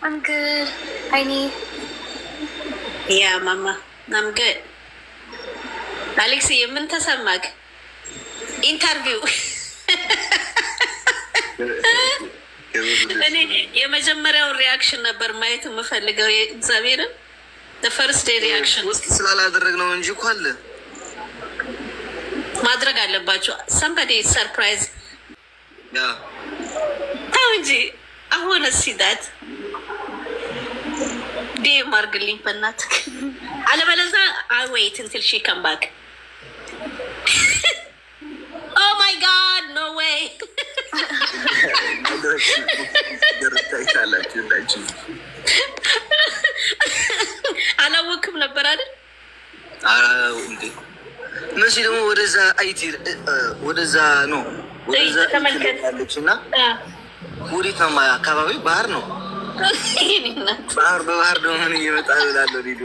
I'm good. I need. Yeah, Mama. I'm good. Alexi, ምን ተሰማክ? ኢንተርቪው እኔ የመጀመሪያውን ሪያክሽን ነበር ማየት የምፈልገው። እግዚአብሔርን the first day reaction ውስጥ ስላላደረግነው እንጂ እኮ አለ ማድረግ አለባቸው። somebody surprise ታው እንጂ አሁን ሲዳት ዲም አድርግልኝ በእናትህ። አለበለዚያ I wait until she come back. Oh my God, no way. አላወቅም ነበር አይደል? መሲ ደግሞ ወደዛ አይቲ ወደዛ ነው ወደዛ ተመልከታለችና ወዴት ነው አካባቢ ባህር ነው ባህር በባህር ደግሞ ምን እየመጣ ብላለሁ ዲዱ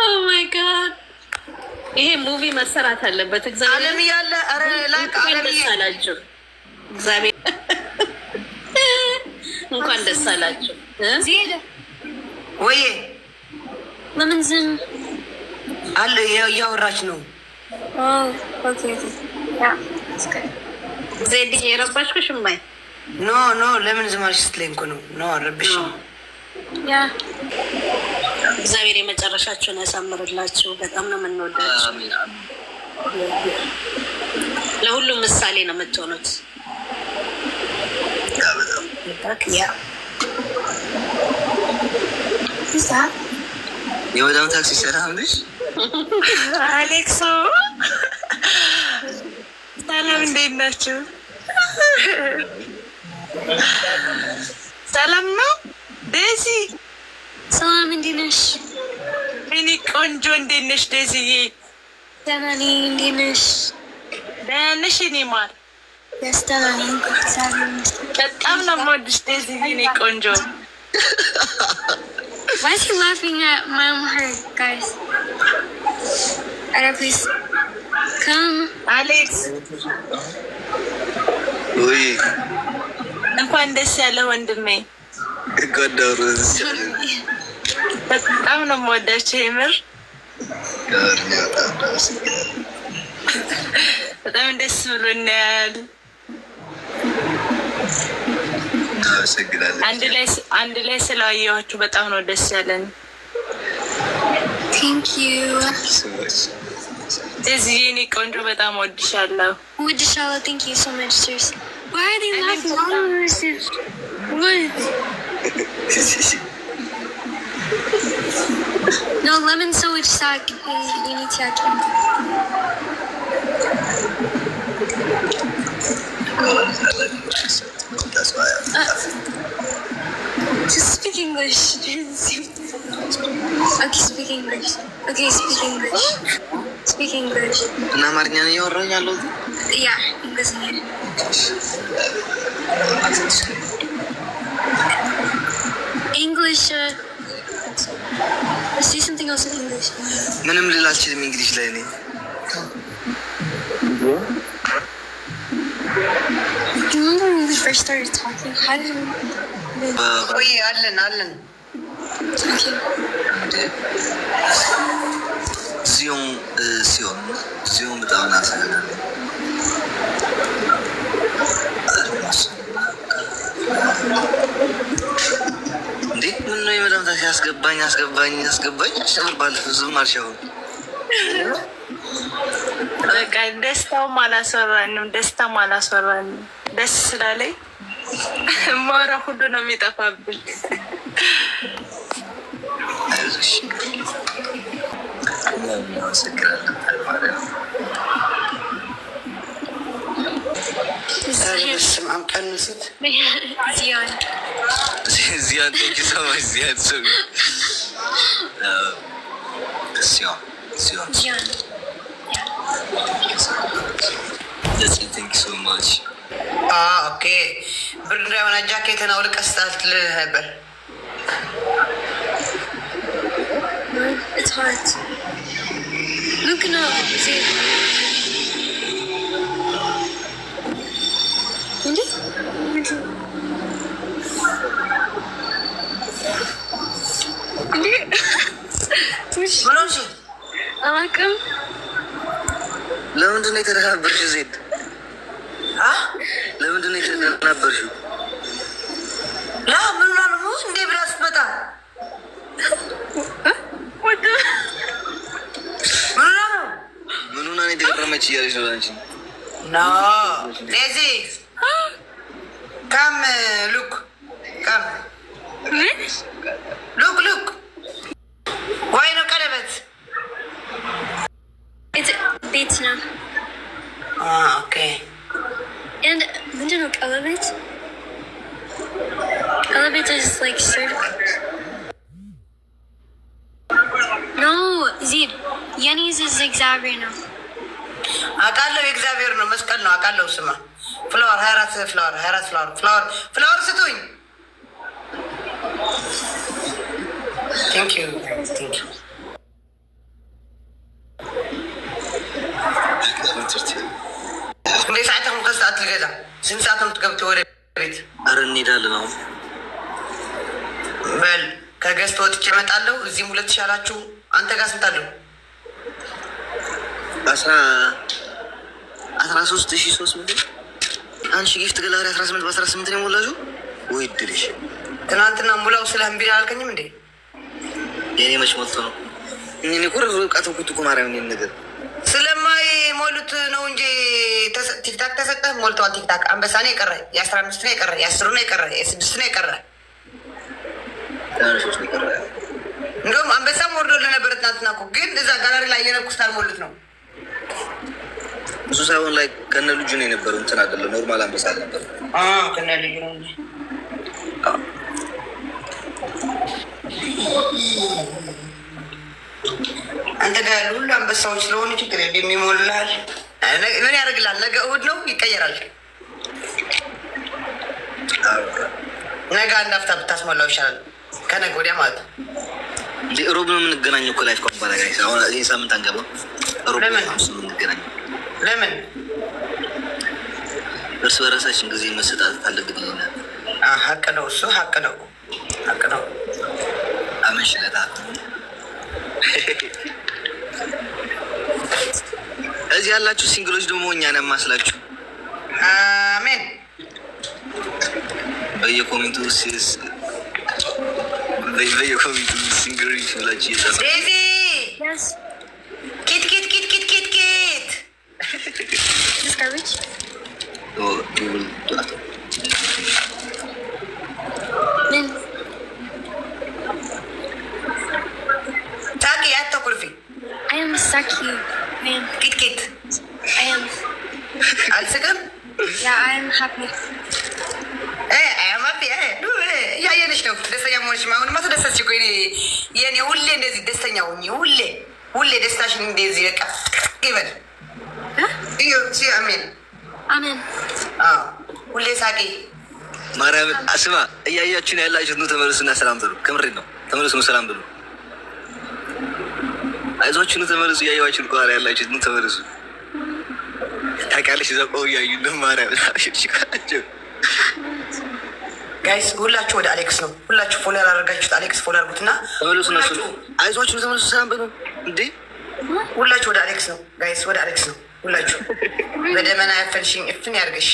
Oh my God. ይሄ ሙቪ መሰራት አለበት። እግዚአብሔር ዓለም ያለ አረ ላቅ ዓለም ያላችሁ እግዚአብሔር እንኳን ደስ አላችሁ። ዜድ ወይ ለምን ዝም አለ ያወራች ነው? ኦኬ ያ እስከ ዜድ የረባሽኩሽ ማይ ኖ ለምን ዝም አልሽ ስትለኝ እኮ ነው። ኖ ረብሽ ያ እግዚአብሔር የመጨረሻችሁን ያሳምርላችሁ። በጣም ነው የምንወዳችሁ። ለሁሉም ምሳሌ ነው የምትሆኑት። የወዳም ታክሲ ሰላም ነሽ? አሌክሶ ሰላም፣ እንዴት ናችሁ? ሰላም ነው ዴዚ? ሰላም እንዴት ነሽ? እኔ ቆንጆ እንዴት ነሽ ዴዚዬ? ደህና ነኝ። እንዴት ነሽ? ደህና ነሽ? እኔ ማር ደህና ነኝ። በጣም ነው የምወድሽ ዴዚዬ፣ እኔ ቆንጆ። Why is he laughing at my hair, guys? Alright, please come. አሌክስ ወይ እንኳን ደስ ያለ ወንድሜ። ጎዳሩ በጣም ነው የምወዳቸው የምር በጣም ደስ ብሎኛል። አንድ ላይ ስላየኋችሁ በጣም ነው ደስ ያለን። Thank you. እዚህ እኔ ቆንጆ በጣም ወድሻለሁ። ወድሻለሁ። Thank you so much, sirs. Why are they laughing? What? No, lemon sandwich sack. You need to just speak English. Okay, speak English. Okay, speak English. Speak English. እና አማርኛ ነው ያወራኝ ያለው? Yeah, English. English. Let's do something else in English. ምንም ልል አልችልም እንግሊሽ ላይ እኔ። Do you remember when we first started talking? How did we... ወይ አለን Okay. ሲሆን በጣም ናት እንዴ ምን ነው የመዳም ታክሲ አስገባኝ አሸምር ባለፈው ዝም አልሻው። በቃ ደስታውም አላስወራንም። ደስ ስላለኝ ማራ ሁሉ ነው የሚጠፋብኝ። ስማም ቀንሱት። Zion, thank you so much, Zion. Zion. Thank you so much. Okay. ብርድ እንዳይሆን ጃኬትን አውልቀህ ስጣት ልልህ ነበር። It's hot. Look now. See. ለምንድን ነው የተደናበርሽው? ዜድ ለምንድን ነው የተደናበርሽው? ምን ሆነ እንዴ ብላ ስትመጣ ምን ሆና ነው የተገረመች እያለች ነው አንቺ? ኖ ዴዚ ካም ሉክ ካም ሉክ ወይ ነው ቀለበት ቤት ነው። ኦኬ And ምንድን ነው ቀለበት? ቀለበት is like certificate. No, Zid, የኔዝ is እግዚአብሔር ነው። አውቃለሁ የእግዚአብሔር ነው፣ መስቀል ነው አውቃለሁ። ስማ ፍላወር 24 ፍላወር ስጡኝ። ቴንክ ዩ እንዴ ሰዓትም ከሰዓት ልገዛ ስንት ሰዓት ነው የምትገብተው ወደ ቤት? አረ እንሄዳለን አሁን። በል ከገዝት ወጥቼ እመጣለሁ። እዚህም 2000 አላችሁ። አንተ ጋር ስንት አለው? 13,300 አንቺ ጊፍት ገላሪ 18 በ18 ነው የሞላሽው ወይ? ድልሽ ትናንትና ሙላው ስለ እምቢ አላልከኝም እንዴ? የኔ መች ሞልቶ ነው? እኔ እኮ ርቃት ኩት እኮ ማርያም እኔን ነገር ስለማይ ሞሉት ነው እንጂ ቲክታክ ተሰጠህ ሞልተዋል። ቲክታክ አንበሳ ነው የቀረ፣ የ15 ነው የቀረ፣ የ10 ነው የቀረ፣ የ6 ነው የቀረ። እንደውም አንበሳም ወርዶልህ ነበር ትናንትና እኮ። ግን እዛ ጋላሪ ላይ የነኩት አልሞሉት ነው እሱ ሳይሆን ላይ ከነ ልጁ ነው የነበረው። እንትን አይደለም ኖርማል አንበሳ ነበር። ከነ ልጁ ነው እንጂ አንተ ጋር ያሉ ሁሉ አንበሳዎች ስለሆኑ ችግር የሚሞላል። ምን ያደርግላል? ነገ እሑድ ነው ይቀየራል። ነገ አንድ አፍታ ብታስሞላው ይሻላል ከነገ ወዲያ ማለት ነው። እንዴ ሮብ ነው የምንገናኘው እኮ ላይፍ ኮምፓላ ጋር አሁን ይሄን ሳምንት አንገባም። ሮብ ነው የምንገናኘው። ለምን? እርስ በራሳችን ጊዜ መሰጣት አለብን። ሀቅ ነው እሱ ሀቅ ነው። አመሽለታ እዚህ ያላችሁ ሲንግሎች ደግሞ እኛን ያማስላችሁ። አሜን። በየኮሜንቱ ሲንግሎች ብላችሁ እየጻፈ ዴዚ ኪት Discourage? ምን ታቂ አትኩርፊ። I am Saki, man. ኪት I am. አልስቅም። Yeah, I am happy. አያማፊ እያየንሽ ነው ደስተኛ መሆንሽ። አሁንማ ተደሰትሽ እኮ የኔ ሁሌ እንደዚህ ደስተኛ ሁኚ። ሁሌ ደስታሽን እንደዚህ በቃ ይበል። አሜን አሜን። ሁሌ ሳቂ። ማርያምን ስማ፣ እያያችሁ ነው ያላችሁት። ኑ ተመለሱና ሰላም ብሉ። ከምሬን ነው። ተመለሱ ነው ሰላም ብሉ። አይዟችሁ ነው ተመለሱ። እያያችሁ ከኋላ ያላችሁት ኑ ተመለሱ። ታውቂያለሽ እዛ ቆው እያዩ ነው ማርያምን ሽቃቸው ጋይስ ሁላችሁ ወደ አሌክስ ነው። ሁላችሁ ፎሎ ያላደረጋችሁት አሌክስ ፎሎ አድርጉትና ተመለሱ። ነሱ አይዟችሁ ነው ተመለሱ ሰላም ብሉ። እንዴ ሁላችሁ ወደ አሌክስ ነው ጋይስ፣ ወደ አሌክስ ነው ሁላችሁ። በደመና ያፈልሽኝ እፍን ያርገሽ።